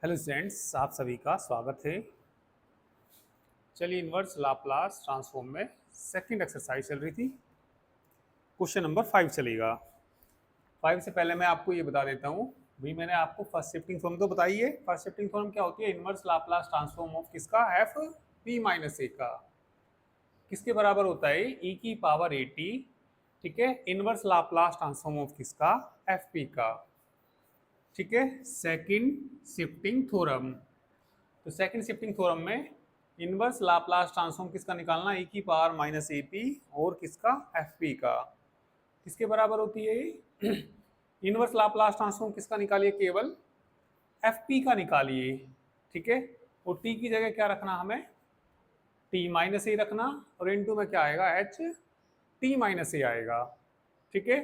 Hello students, आप सभी का स्वागत है। चलिए, इनवर्स लाप्लास ट्रांसफॉर्म में सेकंड एक्सरसाइज चल रही थी। क्वेश्चन नंबर 5 चलेगा। 5 से पहले मैं आपको ये बता देता हूँ। भाई, मैंने आपको फर्स्ट शिफ्टिंग फॉर्म तो बताई है। फर्स्ट शिफ्टिंग फॉर्म क्या होती है? इनवर्स लाप्लास ट्रांसफॉर्म ऑफ किसका? एफ पी माइनस ए का। किसके बराबर होता है? ई की पावर ए टी। ठीक है, इनवर्स लाप्लास ट्रांसफॉर्म ऑफ किसका? एफ पी का। ठीक है, सेकंड शिफ्टिंग थ्योरम। तो सेकंड शिफ्टिंग थ्योरम में इनवर्स लाप्लास ट्रांसफॉर्म किसका निकालना? ई की पावर माइनस ए पी और किसका? एफ पी का। किसके बराबर होती है ये? इनवर्स लाप्लास ट्रांसफॉर्म किसका निकालिए? केवल एफ पी का निकालिए। ठीक है, और टी की जगह क्या रखना हमें? टी माइनस ए रखना, और इनटू में क्या आएगा? एच टी माइनस ए आएगा। ठीक है,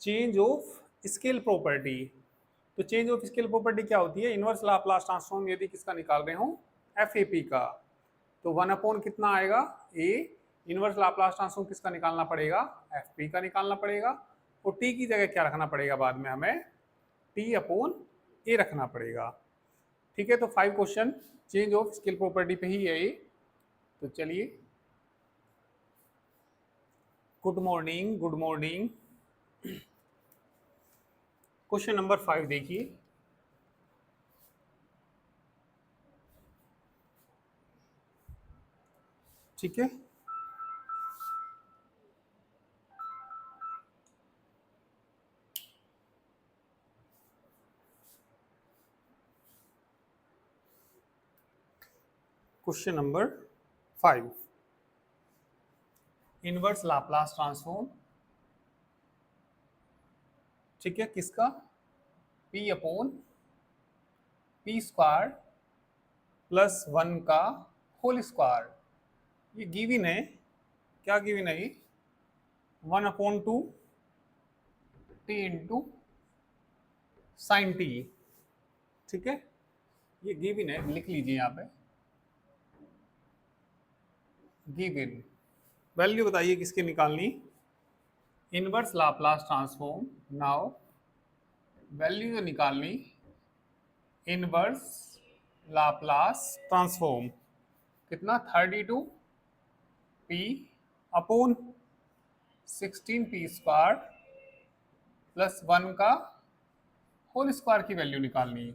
चेंज ऑफ स्केल प्रॉपर्टी। तो चेंज ऑफ स्केल प्रॉपर्टी क्या होती है? इनवर्स लाप्लास ट्रांसफॉर्म यदि किसका निकाल रहे हो? एफ ए पी का, तो 1 अपॉन कितना आएगा? ए। इनवर्स लाप्लास ट्रांसफॉर्म किसका निकालना पड़ेगा? एफ पी का निकालना पड़ेगा। और टी की जगह क्या रखना पड़ेगा? बाद में हमें टी अपॉन ए रखना पड़ेगा। ठीक है, तो 5 question change of scale property पे ही है ये। तो चलिए, good morning, good morning. Question number 5 देखिए। ठीक है, question number 5, inverse Laplace transform. ठीक है, किसका? P upon P square plus 1 का होल स्क्वायर। ये गिवन है। क्या गिवन है ये? 1/2 टी इंटू साइन टी। ठीक है, ये गिवन है, लिख लीजिए यहाँ पे। गिवन वैल्यू बताइए किसकी निकालनी? Inverse Laplace transform. Now value निकालनी इनवर्स लाप्लास ट्रांसफॉर्म। कितना? 32 P upon 16 P square plus 1 का होल स्क्वायर की वैल्यू निकालनी है।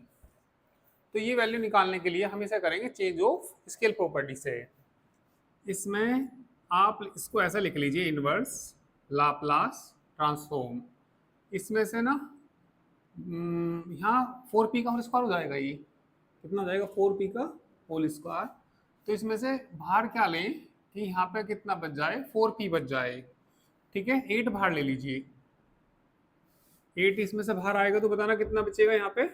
तो ये वैल्यू निकालने के लिए हम इसे करेंगे चेंज ऑफ स्केल प्रॉपर्टी से। इसमें आप इसको ऐसा लिख लीजिए, इनवर्स लाप्लास ट्रांसफॉर्म। इसमें से ना यहाँ 4p का होल स्क्वायर हो जाएगा। ये कितना हो जाएगा? 4p का होल स्क्वायर। तो इसमें से बाहर क्या लें कि यहाँ पे कितना बच जाए? 4p बच जाए। ठीक है, 8 बाहर ले लीजिए। 8 इसमें से बाहर आएगा तो बताना कितना बचेगा? यहाँ पे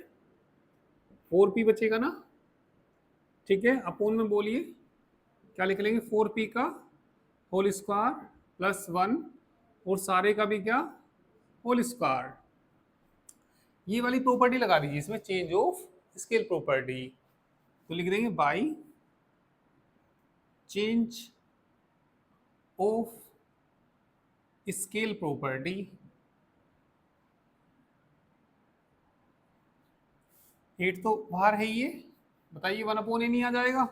4p बचेगा ना। ठीक है, अपोन में बोलिए क्या लिख लेंगे? 4p का होल स्क्वायर प्लस 1 और सारे का भी क्या? Whole square. ये वाली प्रॉपर्टी लगा दीजिए इसमें, चेंज ऑफ स्केल प्रॉपर्टी। तो लिख देंगे by change of scale property. 8 तो बाहर है, ये बताइए 1/a नहीं आ जाएगा?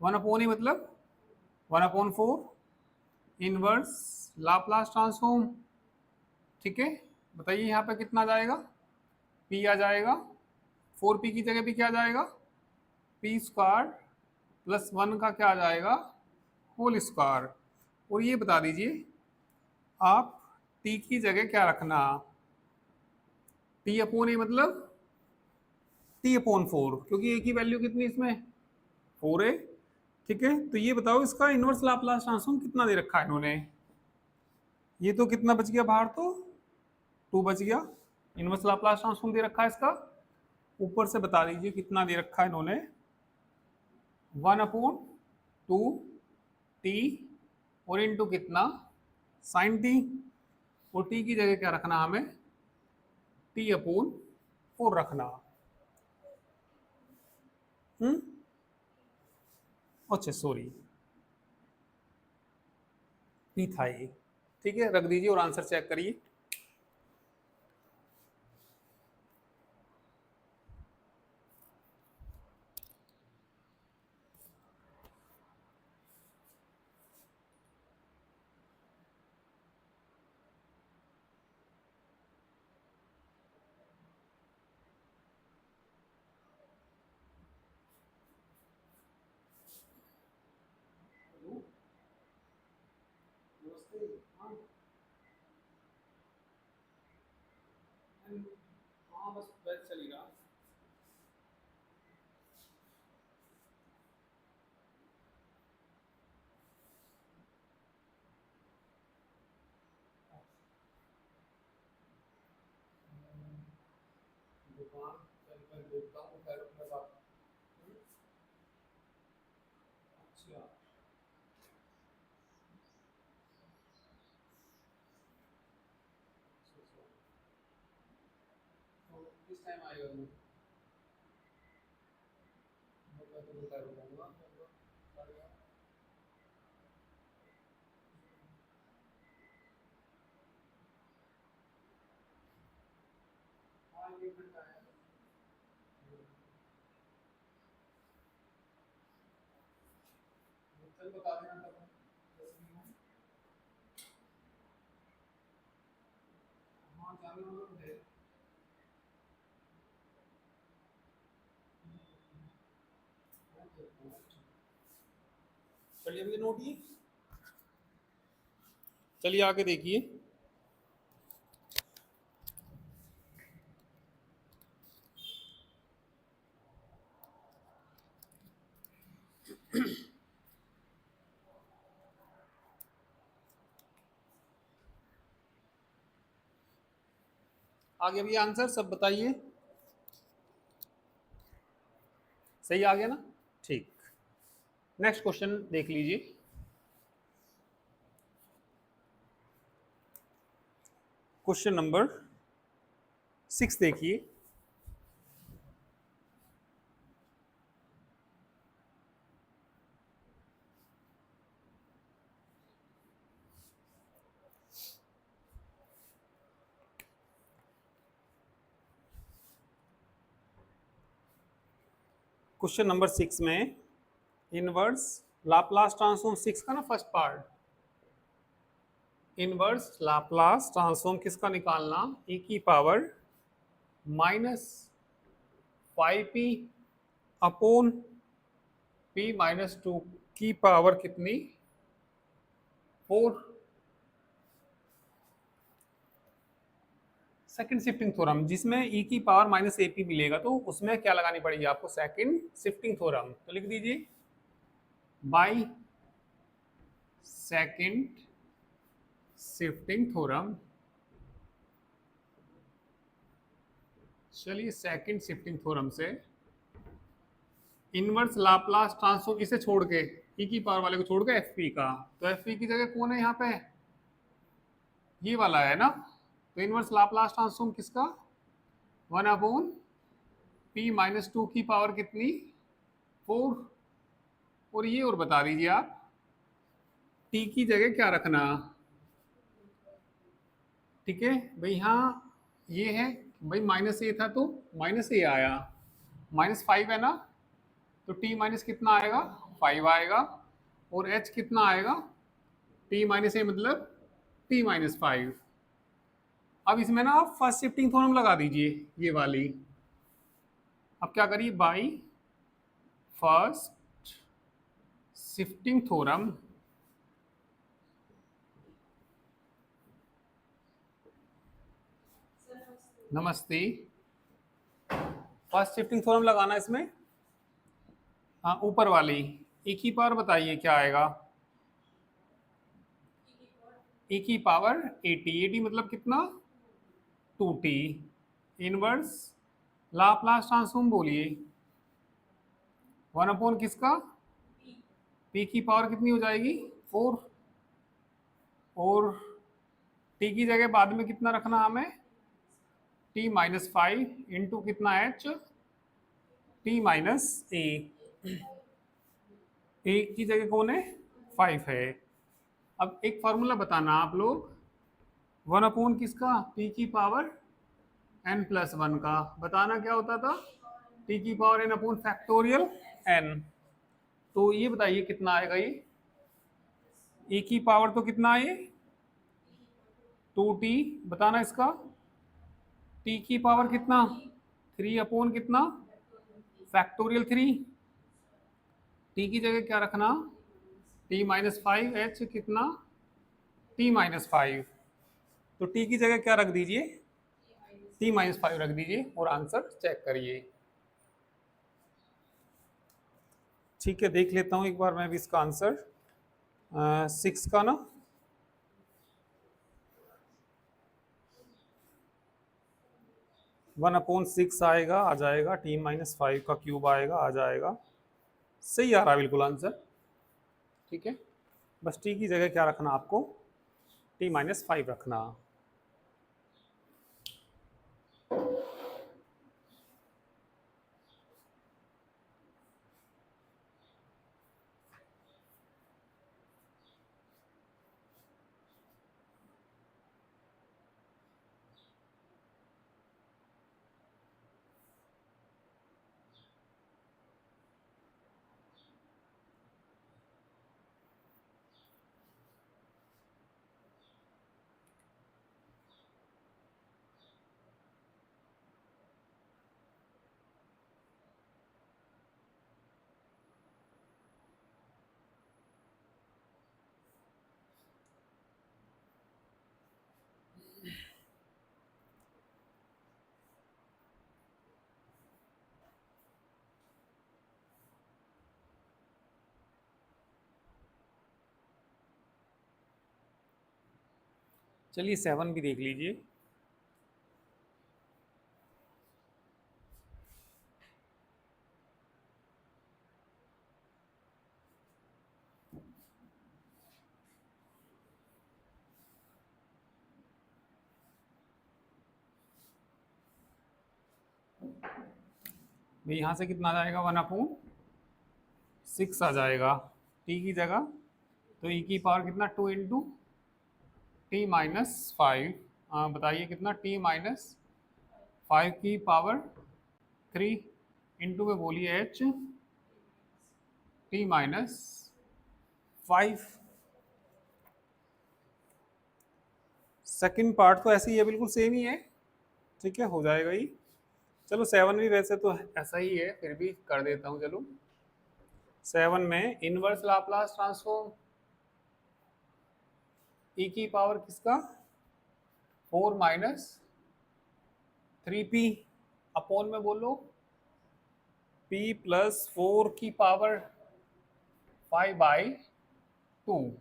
1/a मतलब 1/4 इनवर्स लाप्लास ट्रांसफॉर्म। ठीक है, बताइए यहाँ पे कितना जाएगा? p आ जाएगा। 4p की जगह भी क्या आ जाएगा? पी स्क्वायर प्लस 1 का क्या आ जाएगा? Whole square. और ये बता दीजिए आप t की जगह क्या रखना? t/a मतलब t/4, क्योंकि a की वैल्यू कितनी इसमें? 4 है। ठीक है, तो ये बताओ इसका इनवर्स लाप्लास ट्रांसफॉर्म कितना दे रखा है इन्होंने? ये तो कितना बच गया बाहर? तो 2 बच गया। इनवर्स लाप्लास ट्रांसफॉर्म दे रखा है इसका। ऊपर से बता दीजिए कितना दे रखा है इन्होंने? 1/2 टी और इंटू कितना? Sign T. और टी की जगह क्या रखना हमें? t/4 रखना। हम्म, अच्छा सॉरी, पी था ये। ठीक है, रख दीजिए और आंसर चेक करिए। हाँ बस वैसे चलेगा। दुकान चल कर देखता हूँ पैरों के साथ। अच्छा तो किस टाइम आएगा वो? मैं तो दोपहर को आऊँगा लगभग 11:30। हाँ 1 घंटा है। चल बता देना तब जैसे भी हो। हाँ जाने वाला तो है। मैं देखता हूँ। चलिए अभी नोट ये, चलिए आगे देखिए। आगे भी आंसर सब बताइए। सही आ गया ना? ठीक। नेक्स्ट क्वेश्चन देख लीजिए। क्वेश्चन नंबर 6 देखिए। क्वेश्चन नंबर 6 में इनवर्स लाप्लास ट्रांसफॉर्म 6 का ना first part, inverse Laplace transform किसका निकालना, e की पावर -5p अपॉन p-2 की पावर कितनी 4। सेकंड शिफ्टिंग थ्योरम जिसमें e की पावर -ap मिलेगा तो उसमें क्या लगानी पड़ेगी आपको, सेकंड शिफ्टिंग थ्योरम। तो लिख दीजिए बाय सेकंड शिफ्टिंग थ्योरम। चलिए सेकंड शिफ्टिंग थ्योरम से इनवर्स लाप्लास ट्रांसफॉर्म इसे छोड़ के, e की पावर वाले को छोड़ के fp का, तो fp की जगह कौन है यहाँ पे, ये वाला है ना। तो इनवर्स लाप्लास ट्रांसफॉर्म किसका 1/p-2 की पावर कितनी 4। और ये और बता दीजिए आप t की जगह क्या रखना। ठीक है भाई, यहाँ ये है भाई -a था तो -a आया, -5 है ना, तो t माइनस कितना आएगा 5 आएगा, और h कितना आएगा t -a मतलब t-5। अब इसमें ना आप फर्स्ट शिफ्टिंग थ्योरम लगा दीजिए ये वाली। अब क्या करिए, बाई फर्स्ट शिफ्टिंग थ्योरम नमस्ते, फर्स्ट शिफ्टिंग थ्योरम लगाना इसमें। हाँ ऊपर वाली e की पावर बताइए क्या आएगा, e की पावर 80, 80 मतलब कितना 2t। इनवर्स लाप्लास ट्रांसफॉर्म बोलिए 1 किसका p की पावर कितनी हो जाएगी 4, और t की जगह बाद में कितना रखना हमें t-5 इंटू कितना h t-a। a की जगह कौन है 5 है। अब एक फॉर्मूला बताना आप लोग, 1 किसका p की पावर n+1 का, बताना क्या होता था t की पावर n/फैक्टोरियल n। तो ये बताइए कितना आएगा ये, e की पावर तो कितना है 2t, बताना इसका t की पावर कितना 3 कितना फैक्टोरियल 3। t की जगह क्या रखना t-5 h कितना t-5। तो t की जगह क्या रख दीजिए, t-5 रख दीजिए और आंसर चेक करिए। ठीक है, देख लेता हूं एक बार मैं भी इसका आंसर। 6 का ना, वन अपॉन 6 आएगा, आ जाएगा, t-5 का क्यूब आएगा, आ जाएगा। सही आ रहा है बिल्कुल आंसर। ठीक है, बस t की जगह क्या रखना आपको, t-5 रखना। चलिए 7 भी देख लीजिए। भाई यहाँ से कितना आ जाएगा, 1/6 आ जाएगा t की जगह। तो e की पावर कितना, 2 इंटू t-5। बताइए कितना, t-5 की पावर 3 इंटू में बोलिए h t-5। सेकंड पार्ट तो ऐसे ही है, बिल्कुल सेम ही है। ठीक है, हो जाएगा ही। चलो 7 भी वैसे तो ऐसा ही है, फिर भी कर देता हूँ। चलो 7 में इनवर्स लाप्लास ट्रांसफॉर्म, e की पावर किसका, 4-3p अपोन में बोलो p प्लस 4 की पावर 5/2।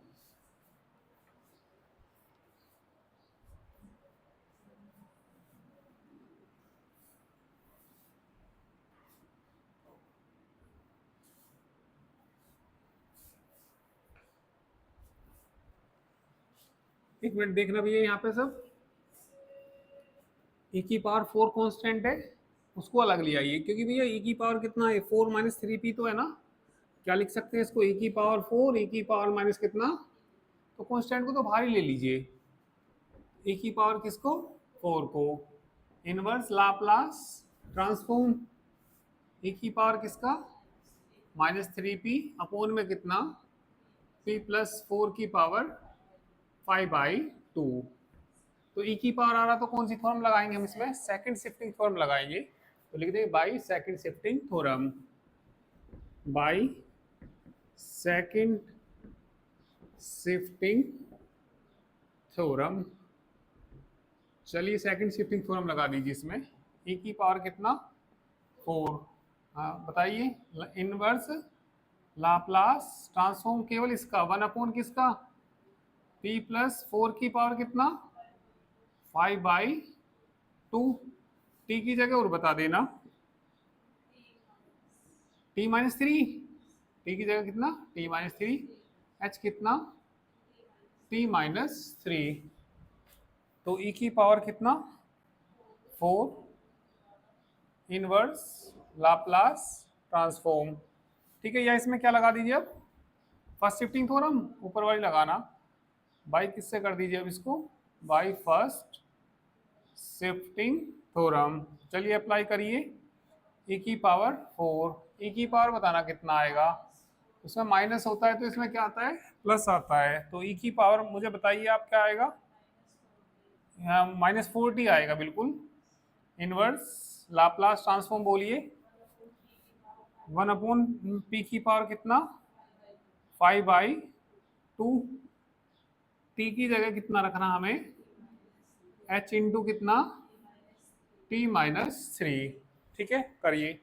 एक मिनट देखना भैया, यहाँ पे सब e की पावर 4 कांस्टेंट है, उसको अलग ले आइए, क्योंकि भैया e की पावर कितना है, 4-3p तो है ना। क्या लिख सकते हैं इसको, e की पावर 4, e की पावर माइनस कितना, तो कांस्टेंट को तो बाहर ही ले लीजिए। e की पावर किसको, 4 को। इनवर्स लाप्लास ट्रांसफॉर्म, e की पावर किसका, -3p अपोन में कितना, p प्लस 4 की पावर 5/2। तो e की पावर आ रहा तो कौन सी थ्योरम लगाएंगे हम इसमें, सेकंड शिफ्टिंग थ्योरम लगाएंगे। तो लिख देंगे by second shifting theorem, by second shifting theorem. चलिए सेकंड शिफ्टिंग थ्योरम लगा दीजिए इसमें। e की पावर कितना, 4। हाँ बताइए, इनवर्स लाप्लास ट्रांसफॉर्म केवल इसका, 1 किसका, p प्लस 4 की पावर कितना, 5/2। t की जगह और बता देना, t-3, t की जगह कितना, t-3, h कितना, t-3। तो e की पावर कितना, 4 इनवर्स लाप्लास ट्रांसफॉर्म। ठीक है, या इसमें क्या लगा दीजिए अब, फर्स्ट शिफ्टिंग थ्योरम ऊपर वाली लगाना, बाई किससे कर दीजिए अब इसको, बाई फर्स्ट शिफ्टिंग थ्योरम। चलिए अप्लाई करिए, e की पावर 4, e की पावर बताना कितना आएगा, उसमें माइनस होता है तो इसमें क्या आता है, प्लस आता है। तो e की पावर मुझे बताइए आप क्या आएगा, -40 आएगा बिल्कुल। इनवर्स लाप्लास ट्रांसफॉर्म बोलिए, 1/p की पावर कितना, 5/2। टी की जगह कितना रखना हमें, एच इंटू कितना, टी माइनस थ्री। ठीक है, करिए।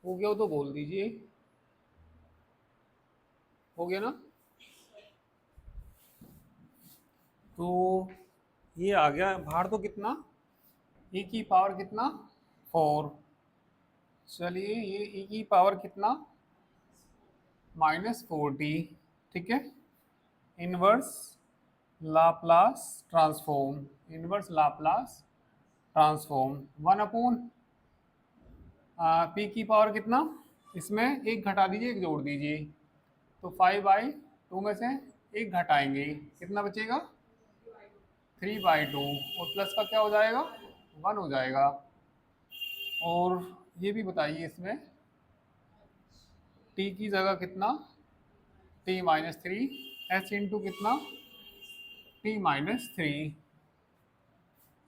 हो गया हो तो बोल दीजिए, हो गया ना। तो ये आ गया बाहर तो कितना, e की पावर कितना, 4। चलिए ये e की पावर कितना, -4t। ठीक है, inverse Laplace transform, inverse Laplace transform 1/, P की पावर कितना, इसमें एक घटा दीजिए एक जोड़ दीजिए, तो 5/2 में से एक घटाएंगे, कितना बचेगा, 3/2, और प्लस का क्या हो जाएगा, 1 हो जाएगा। और ये भी बताइए इसमें टी की जगह कितना, t-3, h इंटू कितना, t-3,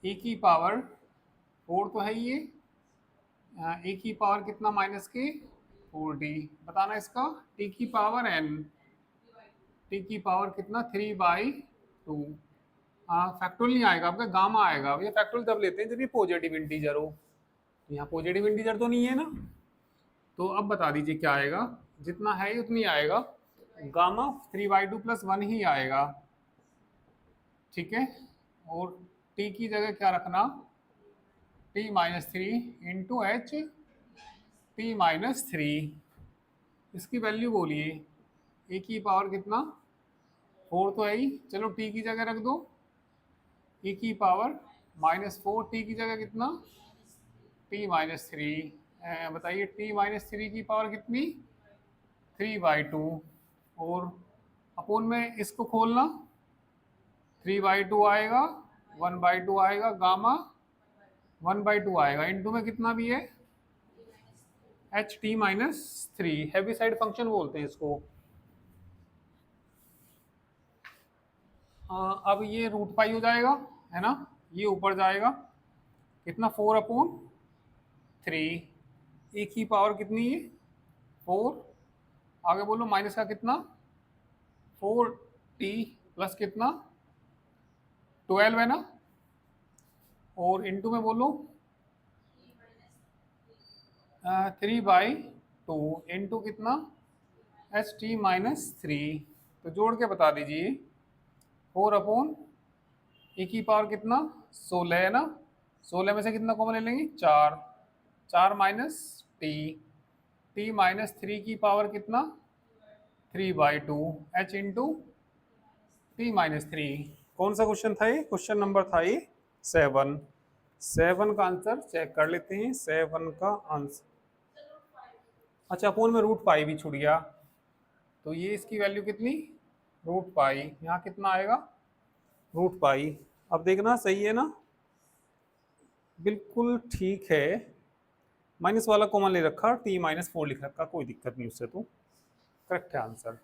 e की पावर 4 तो है ये, e की पावर कितना माइनस के 4t, बताना इसका t की पावर n, t की पावर कितना 3/2। हाँ फैक्टोरियल नहीं आएगा आपका, गामा आएगा। ये फैक्टोरियल तब लेते हैं जब ये पॉजिटिव इंटीजर हो, यहाँ पॉजिटिव इंटीजर तो नहीं है ना। तो अब बता दीजिए क्या आएगा, जितना है ही उतनी आएगा, गामा 3/2 + 1 ही आएगा। ठीक है, और t की जगह क्या रखना, t-3 इंटू एच t-3, इसकी वैल्यू बोलिए, a की पावर कितना 4 तो है ही, चलो t की जगह रख दो, e की पावर -4, t की जगह कितना, t-3, बताइए t-3 की पावर कितनी, 3/2, और अपोन में इसको खोलना, 3/2 आएगा, 1/2 आएगा, गामा 1/2 आएगा, इनटू में कितना भी है, HT-3, हैवी साइड फंक्शन बोलते हैं इसको। अब ये √π हो जाएगा, है ना, ये ऊपर जाएगा, कितना 4/3, e की पावर कितनी है 4, आगे बोलो माइनस का कितना 4t प्लस कितना 12 है ना, और इनटू में बोलो 3/2 इंटू कितना HT-3, तो जोड़ के बता दीजिए, 4/, e की पावर कितना 16 है ना, 16 में से कितना कॉमन ले लेंगे 4, 4 माइनस t-3 की पावर कितना 3/2, h इंटू t-3। कौन सा क्वेश्चन था ये, क्वेश्चन नंबर था ये 7। 7 का आंसर चेक कर लेते हैं, 7 का आंसर, अच्छा अपोन में √π भी छूट गया, तो ये इसकी वैल्यू कितनी, √π, यहाँ कितना आएगा √π। अब देखना सही है ना, बिल्कुल ठीक है, माइनस वाला कॉमन ले रखा, t-4 लिख रखा, कोई दिक्कत नहीं उससे, तो करेक्ट है आंसर।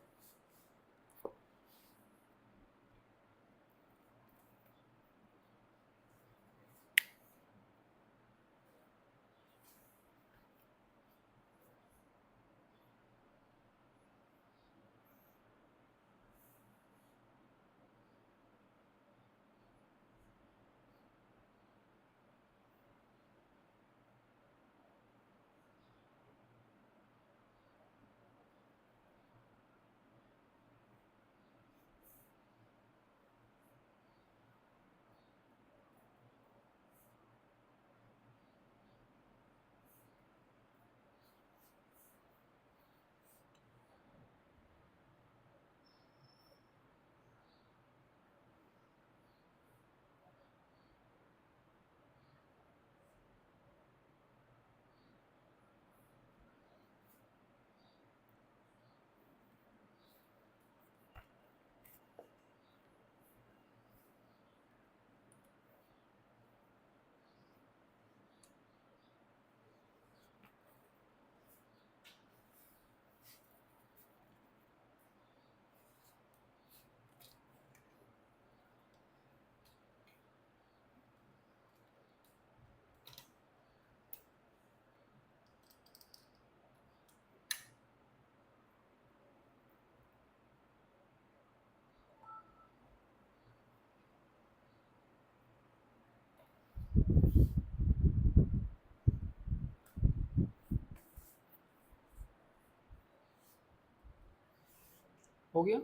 हो गया।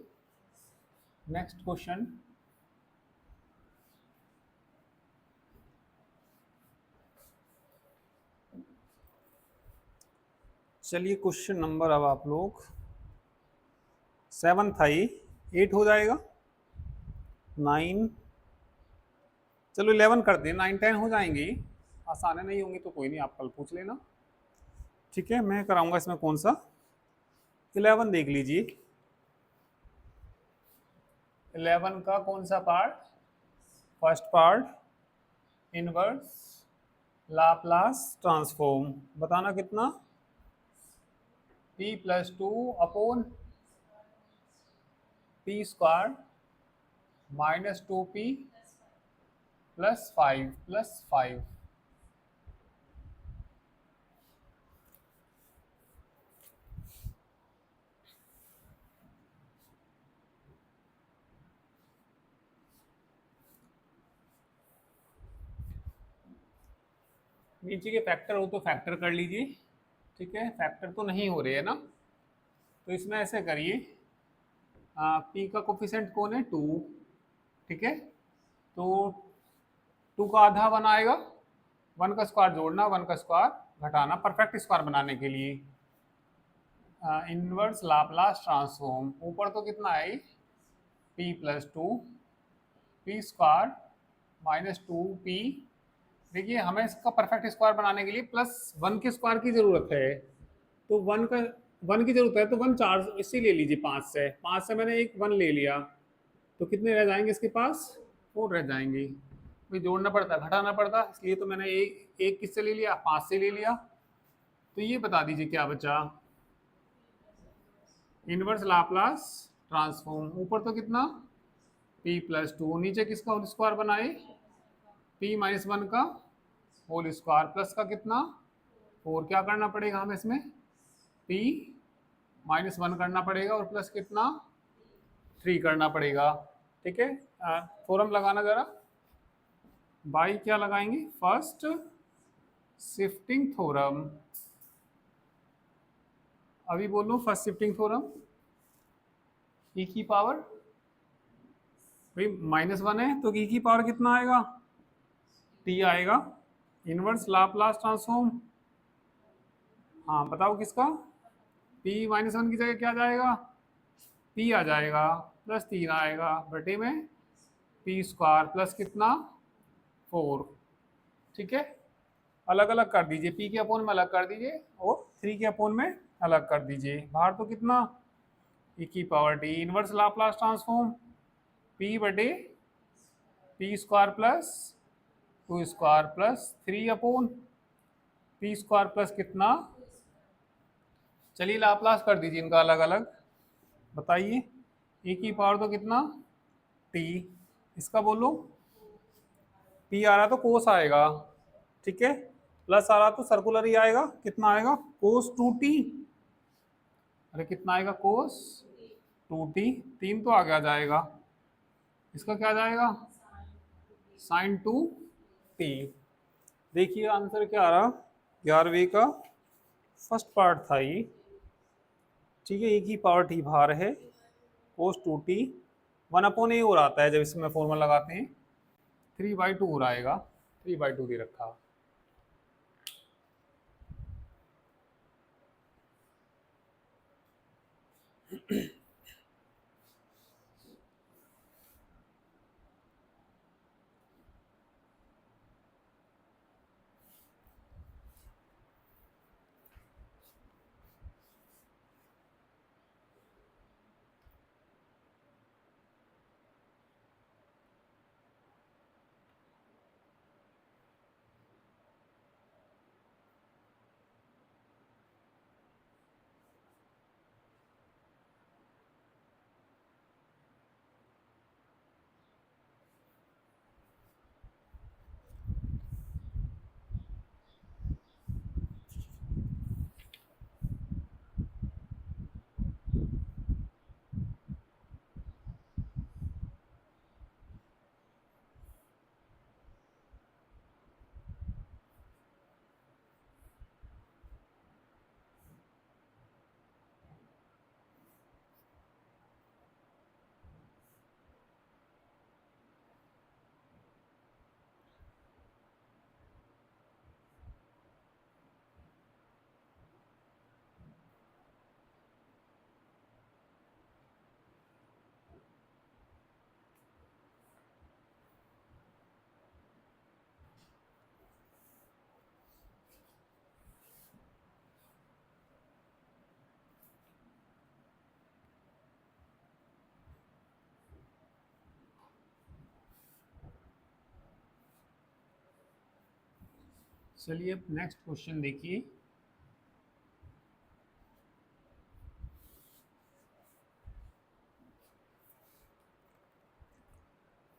नेक्स्ट क्वेश्चन, चलिए क्वेश्चन नंबर अब आप लोग 7 था ये, 8 हो जाएगा, 9, चलो 11 कर दें, 9 10 हो जाएंगी, आसाने नहीं होंगी तो कोई नहीं, आप कल पूछ लेना। ठीक है, मैं कराऊंगा इसमें कौन सा, 11 देख लीजिए। 11 का कौन सा part, first part, inverse Laplace transform, बताना कितना, p+2 upon p square -2p +5 नीचे के फैक्टर हो तो फैक्टर कर लीजिए। ठीक है, फैक्टर तो नहीं हो रहे है ना, तो इसमें ऐसे करिए, p का कोफिशिएंट कौन है, 2। ठीक है, तो 2 का आधा 1 आएगा, 1 का स्क्वायर जोड़ना, 1 का स्क्वायर घटाना, परफेक्ट स्क्वायर बनाने के लिए। इनवर्स लाप्लास ट्रांसफॉर्म, ऊपर तो कितना है, p+2 p स्क्वायर -2p। देखिए हमें इसका परफेक्ट स्क्वायर बनाने के लिए +1 के स्क्वायर की जरूरत है, तो 1 की जरूरत है, तो 1 4 इसी ले लीजिए, 5 से मैंने एक 1 ले लिया, तो कितने रह जाएंगे इसके पास, 4 रह जाएंगे। भाई जोड़ना पड़ता घटाना पड़ता, इसलिए तो मैंने एक किससे ले लिया, 5 से ले लिया। तो ये बता दीजिए क्या बचा, इनवर्स लाप्लास ट्रांसफॉर्म, ऊपर तो कितना p+2, नीचे किसका होल स्क्वायर बनाए, p-1 का होल स्क्वायर प्लस का कितना 4, क्या करना पड़ेगा हमें इसमें, p-1 करना पड़ेगा और प्लस कितना 3 करना पड़ेगा। ठीक है, थ्योरम लगाना जरा, बाई क्या लगाएंगे, फर्स्ट शिफ्टिंग थ्योरम, अभी बोलो फर्स्ट शिफ्टिंग थ्योरम, e की पावर, भाई -1 है तो e की पावर कितना आएगा, t आएगा। इनवर्स लाप्लास ट्रांसफॉर्म, हाँ बताओ किसका, p-1 की जगह क्या आ जाएगा, p आ जाएगा, +3 आएगा बटे में p स्क्वायर प्लस कितना 4। ठीक है, अलग अलग कर दीजिए, p के अपोन में अलग कर दीजिए और 3 के अपोन में अलग कर दीजिए, बाहर तो कितना e की power t, inverse Laplace transform p बटे p square plus 2 square plus 3 upon p square plus कितना, चलिए लाप्लास कर दीजिए इनका अलग अलग, बताइए e की पावर तो कितना t, इसका बोलो p आ रहा तो कोस आएगा, ठीक है, प्लस आ रहा तो सर्कुलर ही आएगा, कितना आएगा कोस 2t, अरे कितना आएगा कोस 2t, 3 तो आगे आ जाएगा, इसका क्या आ जाएगा साइन 2t। देखिए आंसर क्या आ रहा, 11वीं का फर्स्ट पार्ट था ये। ठीक है, एक ही पावर टी बाहर है, कोस 2t 1/a हो रहा है जब इसमें फॉर्मूला लगाते हैं, 3/2 हो आएगा, 3/2 दे रखा। चलिए अब नेक्स्ट क्वेश्चन देखिए।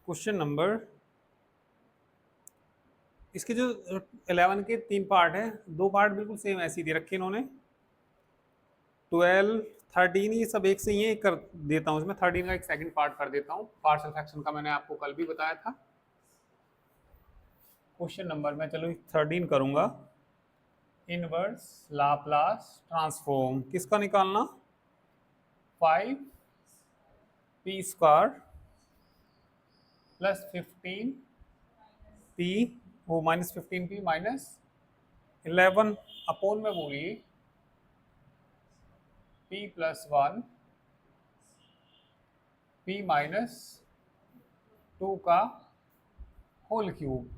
क्वेश्चन नंबर, इसके जो 11 के 3 पार्ट हैं, 2 पार्ट बिल्कुल सेम ऐसे ही दे रखे इन्होंने। 12, 13 ये सब एक से ही है, कर देता हूँ इसमें 13 का एक सेकंड पार्ट कर देता हूँ। पार्शियल फ्रैक्शन का मैंने आपको कल भी बताया था। क्वेश्चन नंबर मैं चलो 13 करूंगा। इनवर्स लाप्लास ट्रांसफॉर्म किसका निकालना? 5 पी स्क्वायर प्लस 15 पी, वो माइनस 15 पी माइनस 11 अपोन में बोलिए पी प्लस 1 पी माइनस 2 का होल क्यूब।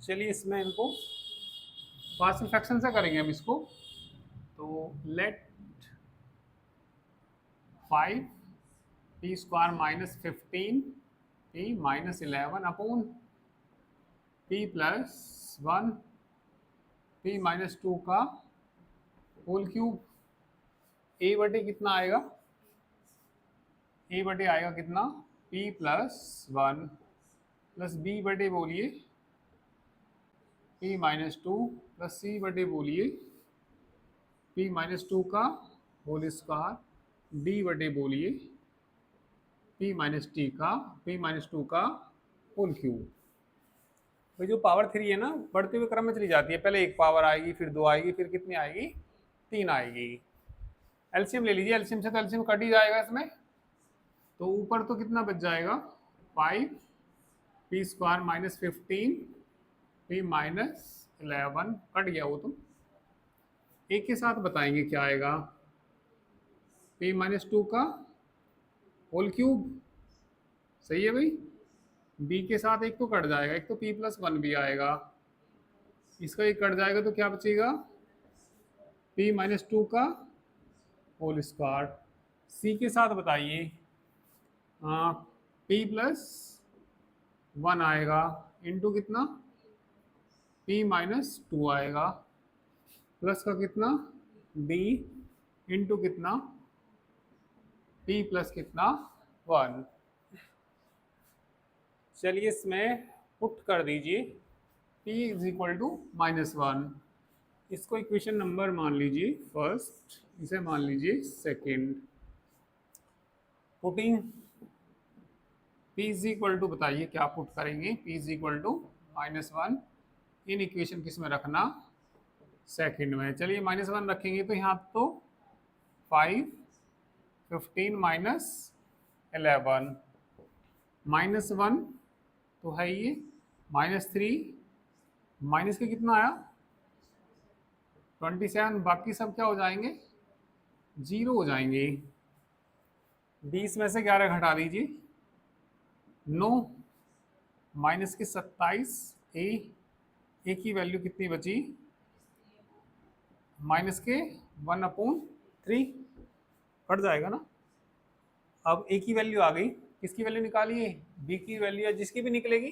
चलिए इसमें इनको पार्शियल फ्रैक्शन से करेंगे हम इसको। तो let 5 p square minus 15 p minus 11 upon p plus 1 p minus 2 का होल क्यूब। ए बटे कितना आएगा? ए बटे आएगा कितना? पी प्लस 1 प्लस बी बटे बोलिए पी माइनस 2 प्लस सी बटे बोलिए पी माइनस 2 का होल स्क्वायर डी बटे बोलिए पी माइनस पी माइनस 2 का होल क्यूब। भाई जो पावर 3 है ना, बढ़ते हुए क्रम में चली जाती है। पहले एक पावर आएगी, फिर 2 आएगी, फिर कितनी आएगी? 3 आएगी। एलसीएम ले लीजिए, एलसीएम से तो एलसीएम कट ही जाएगा इसमें। तो ऊपर तो कितना बच जाएगा? 5 p square minus 15 p minus 11 cut गया वो तो। एक के साथ बताएंगे क्या आएगा? पी माइनस 2 का होल क्यूब, सही है भाई। बी के साथ एक तो कट जाएगा, एक तो पी प्लस 1 भी आएगा, इसका एक कट जाएगा तो क्या बचेगा? पी माइनस 2 का होल स्क्वायर। सी के साथ बताइए, पी प्लस 1 आएगा इंटू कितना? पी माइनस 2 आएगा प्लस का कितना? डी इंटू कितना? पी प्लस कितना? 1। चलिए इसमें पुट कर दीजिए p इज इक्वल टू -1। इसको इक्वेशन नंबर मान लीजिए फर्स्ट, इसे मान लीजिए second. Putting p is equal to, बताइए क्या पुट करेंगे? p is equal to -1 in equation किस में रखना? सेकंड में। चलिए -1 रखेंगे तो यहाँ तो 5 15 माइनस 11 -1 तो है ये -3 माइनस के कितना आया? 27। बाकी सब क्या हो जाएंगे? 0 हो जाएंगे। 20 में से 11 घटा दीजिए 9 माइनस के 27। ए की वैल्यू कितनी बची? माइनस के 1/3 कट जाएगा ना। अब ए की वैल्यू आ गई, किसकी वैल्यू निकालिए? बी की वैल्यू है, जिसकी भी निकलेगी।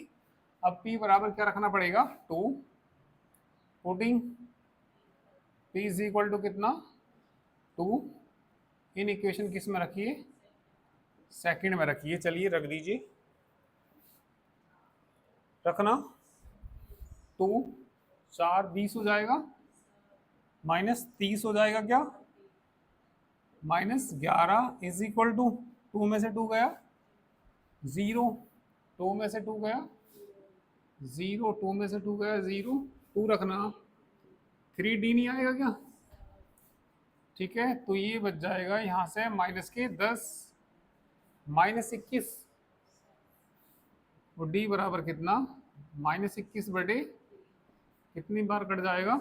अब p बराबर क्या रखना पड़ेगा? 2। Putting p is equal to कितना? 2 इन इक्वेशन किस में रखिए? सेकंड में रखिए। चलिए रख दीजिए, रखना 2 4 20 हो जाएगा, -30 हो जाएगा क्या? -11 इज इक्वल टू 2 में से 2 गया 0, 2 में से 2 गया 0, 2 में से 2 गया 0, 2 रखना। 3d नहीं आएगा क्या? ठीक है, तो ये बच जाएगा यहाँ से माइनस के 10 -21। वो d बराबर कितना? -21 बटे कितनी बार कट जाएगा?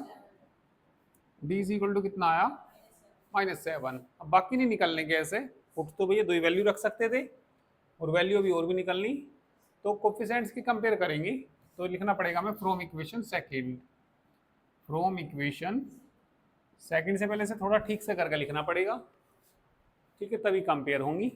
d इज इक्वल टू कितना आया? -7। अब बाकी नहीं निकलने के ऐसे, पुट तो भैया 2 ही वैल्यू रख सकते थे और वैल्यू अभी और भी निकलनी। तो कोफिशिएंट्स की कंपेयर करेंगे तो लिखना पड़ेगा हमें from equation second. From equation second से पहले से थोड़ा ठीक से करके लिखना पड़ेगा, ठीक है, तभी कंपेयर होंगी।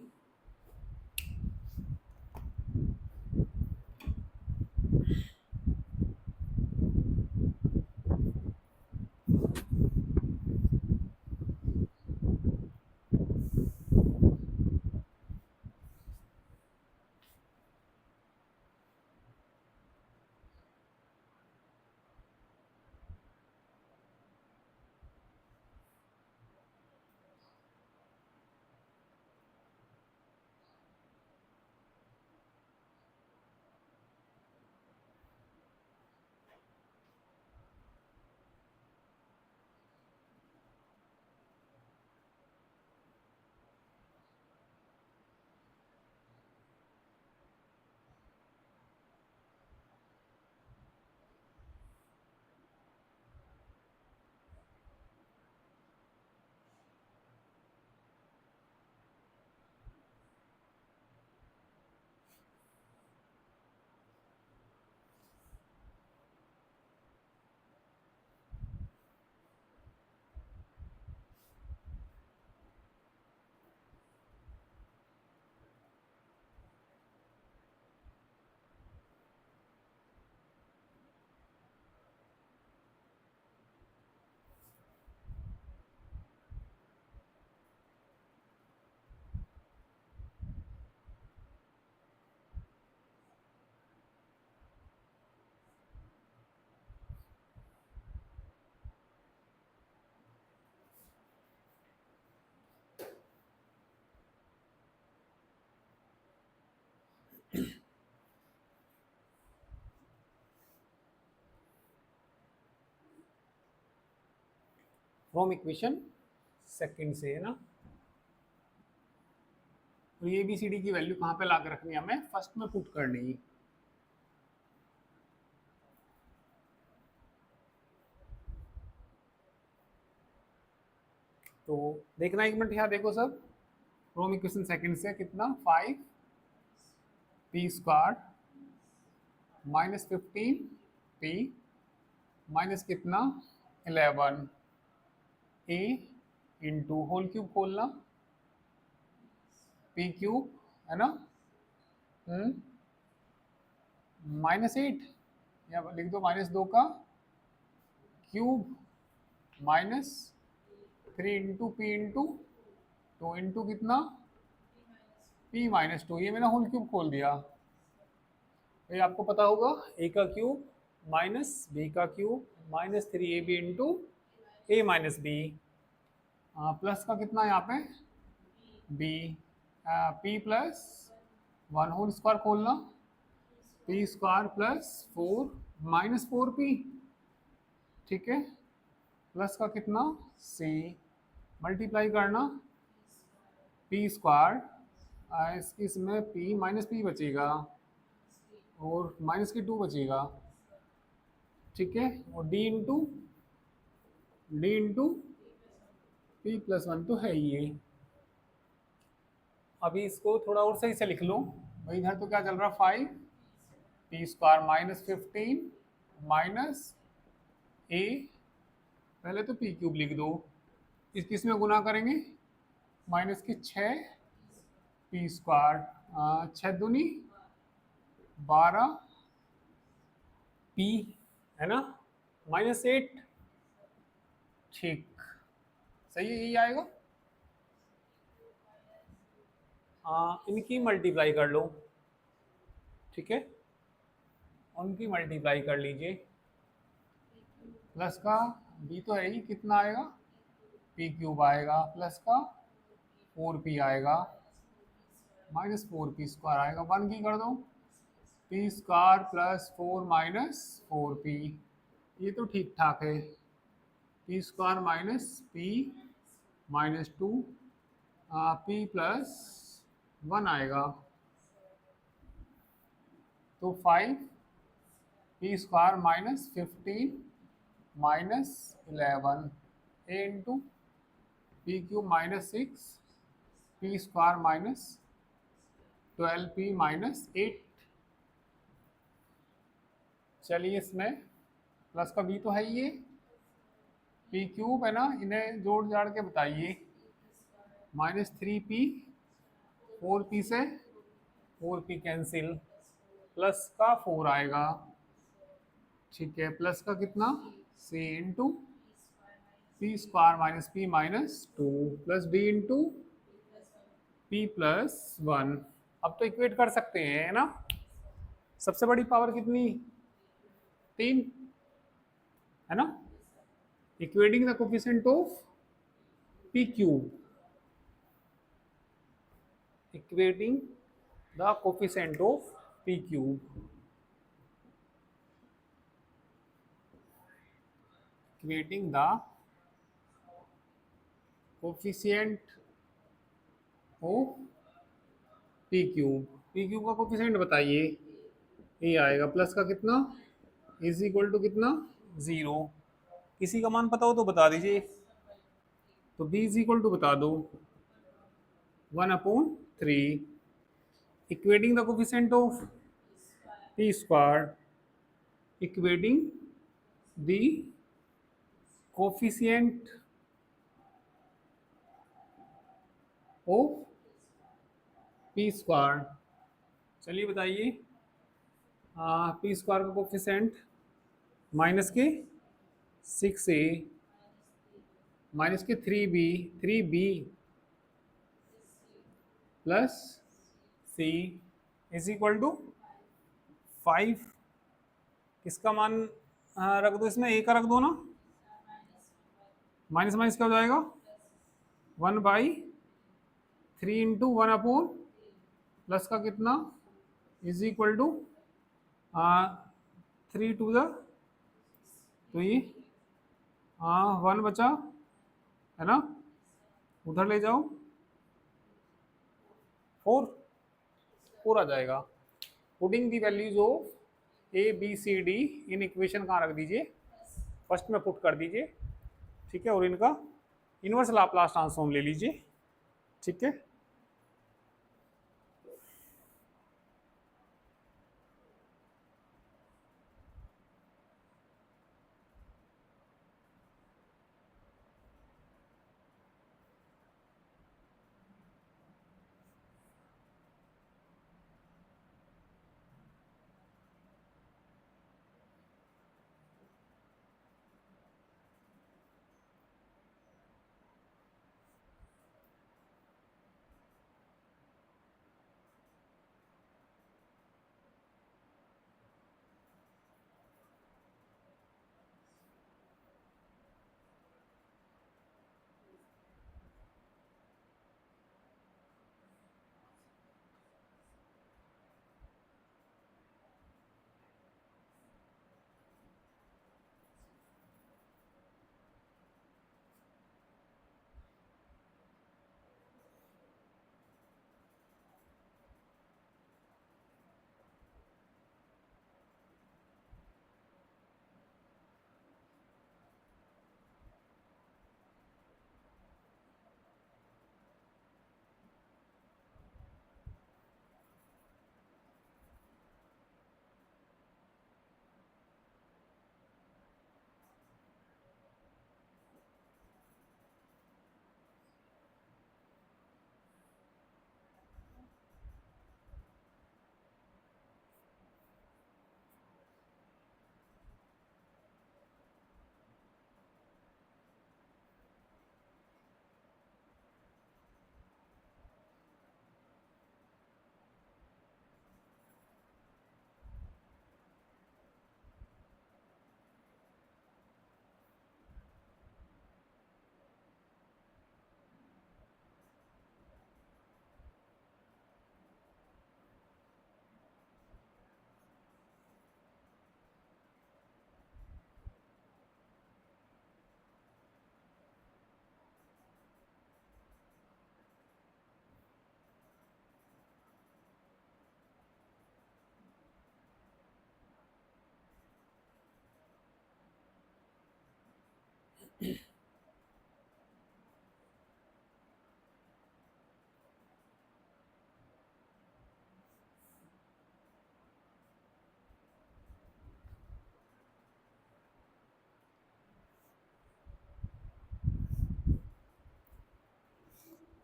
फ्रॉम इक्वेशन सेकंड से, है ना। तो ये बी सी डी की वैल्यू कहाँ पे ला के रखनी है, हमें फर्स्ट में पुट करनी। तो देखना एक मिनट यहाँ, देखो सब, फ्रॉम इक्वेशन सेकंड से कितना 5 p square minus 15 p minus कितना 11 ए इंटू होल क्यूब खोलना पी क्यूब, है ना, -8 या लिख दो -2 का cube minus 3 into P into 2 into कितना p-2। ये मैंने होल क्यूब खोल दिया। ये आपको पता होगा a का क्यूब माइनस बी का cube minus 3ab into a minus b, plus का कितना यहाँ पे b, p plus 1 whole square खोलना p square plus 4 minus 4p, ठीक है, प्लस का कितना c, मल्टीप्लाई करना p स्क्वायर, इसमें p माइनस p बचेगा और माइनस की 2 बचेगा, ठीक है, और d इंटू p प्लस 1 तो है ये। अभी इसको थोड़ा और सही से लिख लो भाई, इधर तो क्या चल रहा 5 पी स्क्वायर माइनस 15 माइनस ए, पहले तो पी क्यूब लिख दो, इस किस में गुना करेंगे माइनस की 6 पी स्क्वायर 6 दूनी 12 पी, है ना, -8, ठीक, सही है, यही आएगा। इनकी मल्टीप्लाई कर लो, ठीक है, उनकी मल्टीप्लाई कर लीजिए, प्लस का b तो है ही, कितना आएगा पी क्यूब आएगा, प्लस का 4p आएगा माइनस 4p स्क्वायर आएगा, 1 की कर दो p square plus 4 minus 4p, ये तो ठीक ठाक है, p square minus p minus 2 p plus 1 आएगा, तो 5 p square minus 15 minus 11 a into P cube minus 6 p square minus 12p minus 8। चलिए इसमें प्लस का b तो है ये, p क्यूब है ना, इन्हें जोड़ जाड़ के बताइए, -3p 4p से 4p कैंसिल, प्लस का 4 आएगा, ठीक है, प्लस का कितना c into P square minus p minus 2 plus d into p plus 1। अब तो इक्वेट कर सकते हैं, है ना, सबसे बड़ी पावर कितनी 3, है ना, equating the coefficient of p cube, equating the coefficient of p cube, equating the coefficient of p cube का कोफिशिएंट बताइए, ये आएगा, प्लस का कितना इज इक्वल टू कितना 0, किसी का मान पता हो तो बता दीजिए, तो b इज इक्वल टू बता दो 1/3, equating the coefficient of p square, equating the coefficient of p square, चलिए बताइए, p स्क्वायर का कोफिशिएंट माइनस के 6a माइनस के 3b plus c is equal to 5, किसका मान रख दो इसमें, a का रख दो ना, माइनस माइनस क्या हो जाएगा 1/3 इंटू 1 प्लस का कितना is equal to 3 to the, तो ये 1 बचा है ना, उधर ले जाओ, 4 4 आ जाएगा। Putting the values of a b c d in equation कहाँ रख दीजिए, फर्स्ट में पुट कर दीजिए, ठीक है, और इनका इनवर्स लाप्लास ट्रांसफॉर्म ले लीजिए, ठीक है।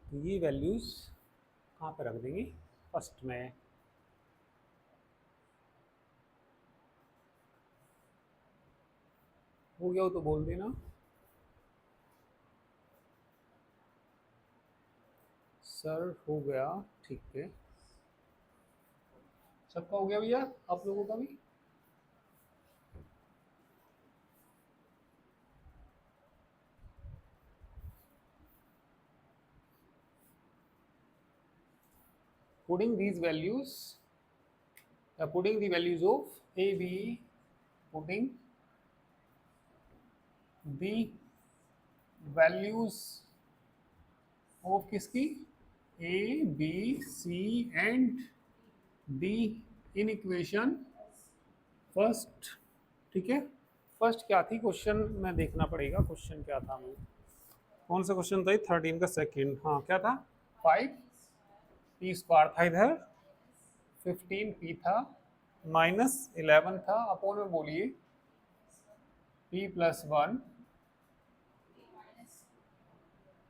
तो ये वैल्यूज कहाँ पे रख देंगे, फर्स्ट में, हो गया हो तो बोल देना, सर हो गया, ठीक है, सबका हो गया भैया, आप लोगों का भी। putting these values putting the values of a b, putting the values of किसकी, a b c and d in equation first, ठीक है। फर्स्ट क्या थी क्वेश्चन में देखना पड़ेगा, क्वेश्चन क्या था, मुझे कौन सा क्वेश्चन था, 13 का सेकंड, हाँ क्या था, 5p² था इधर, 15p था, -11 था, अपोन में बोलिए p+1,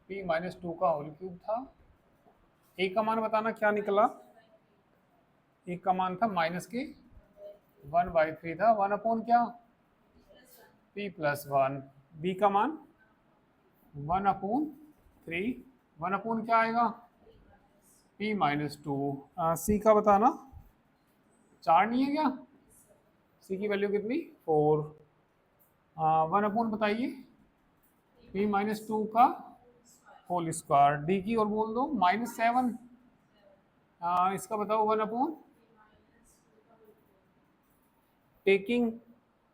p-2 का होल क्यूब था। एक का मान बताना क्या निकला, एक का मान था -1/3 था, 1 अपोन क्या, p+1, b का मान 1/3, 1 अपोन क्या आएगा, p-2, c का बताना, 4 नहीं है क्या, c की वैल्यू कितनी, 4, 1 अपोन बताइए, p-2 का होल स्क्वायर, डी की और बोल दो -7, इसका बताओ 1 upon, taking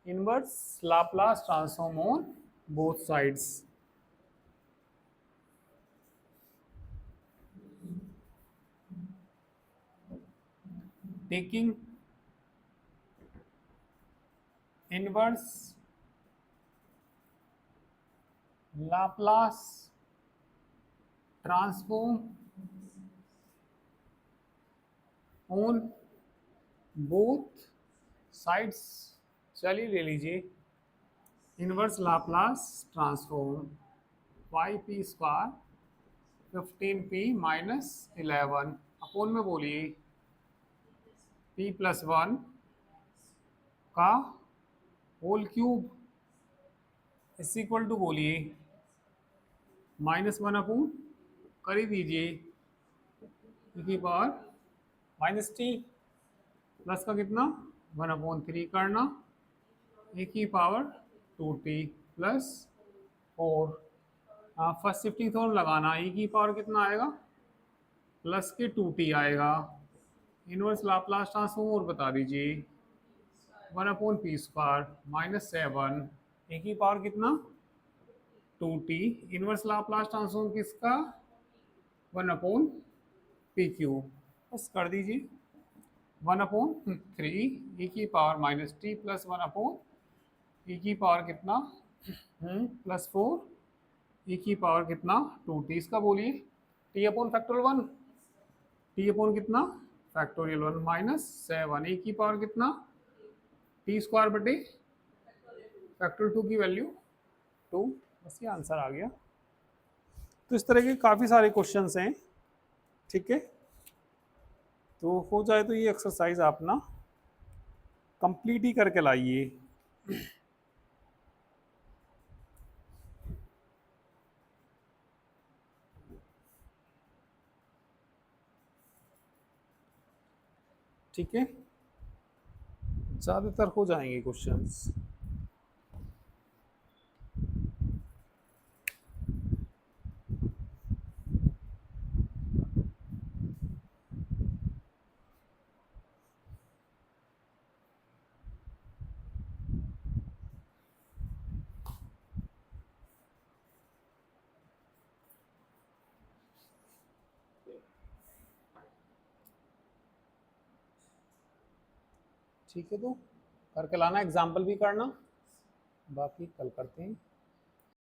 inverse Laplace transform on both sides, taking inverse Laplace transform on both sides. चलिए ले लीजिए inverse Laplace transform y p square 15p-11 upon में बोलिए p+1 का whole cube is equal to बोलिए -1 अपोन कर ही दीजिए e की पावर -t प्लस का कितना 1/3 करना e की power 2t plus 4। First shifting theorem लगाना e की पावर कितना आएगा प्लस के 2t आएगा। इनवर्स लाप्लास ट्रांसफॉर्म और बता दीजिए 1/p² -7 e की पावर कितना 2t। इनवर्स लाप्लास ट्रांसफॉर्म किसका 1/pq बस कर दीजिए 1/3 e की पावर -t प्लस 1/e की पावर कितना +4 e की पावर कितना 2t। इसका बोलिए t/1 t/ कितना फैक्टोरियल 1 -7 e की पावर कितना t² बटे फैक्टोरियल 2 की वैल्यू 2। बस ये आंसर आ गया। तो इस तरह के काफ़ी सारे क्वेश्चंस हैं, ठीक है। तो हो जाए तो ये एक्सरसाइज आप ना कंप्लीट ही करके लाइए। ठीक है, ज़्यादातर हो जाएंगे क्वेश्चंस। ठीक है, तो करके लाना, एग्जाम्पल भी करना, बाकी कल करते हैं।